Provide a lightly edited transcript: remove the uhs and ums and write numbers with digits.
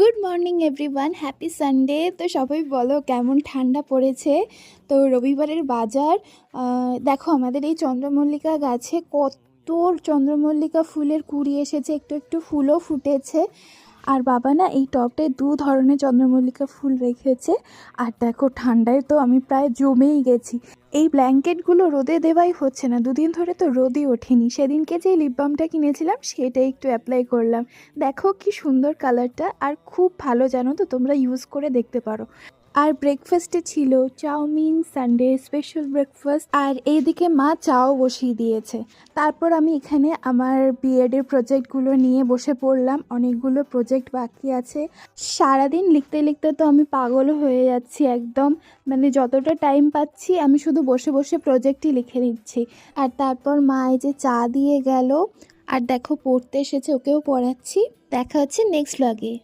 Good morning everyone, happy Sunday. তো সবাই বলো কেমন ঠান্ডা পড়েছে। তো রবিবারের বাজার। দেখো আমাদের এই চন্দ্রমল্লিকা গাছে কত চন্দ্রমল্লিকা ফুলের কুড়ি এসেছে, একটু একটু ফুলও ফুটেছে। আর বাবা না এই টবটায় 2 ধরনের চন্দ্রমল্লিকা ফুল রেখেছে। আর দেখো ঠান্ডায় তো আমি প্রায় জমেই গেছি। এই ব্ল্যাঙ্কেটগুলো রোদে দেওয়াই হচ্ছে না, 2 দিন ধরে তো রোদই ওঠেনি। সেদিনকে যে লিপ বামটা কিনেছিলাম সেটাই একটু অ্যাপ্লাই করলাম। দেখো কি সুন্দর কালারটা, আর খুব ভালো, জানো তো, তোমরা ইউজ করে দেখতে পারো। আর ব্রেকফাস্টে ছিল চাউমিন, সানডে স্পেশাল ব্রেকফাস্ট। আর এইদিকে মা চাও বসিয়ে দিয়েছে। তারপর আমি এখানে আমার বিএডের প্রজেক্টগুলো নিয়ে বসে পড়লাম। অনেকগুলো প্রজেক্ট বাকি আছে। সারাদিন লিখতে লিখতে তো আমি পাগল হয়ে যাচ্ছি একদম। মানে যতটা টাইম পাচ্ছি আমি শুধু বসে বসে প্রজেক্টই লিখে নিচ্ছি। আর তারপর মা এই যে চা দিয়ে গেল। আর দেখো পড়তে এসেছে, ওকেও পড়াচ্ছি। দেখা হচ্ছে নেক্সট ব্লগে।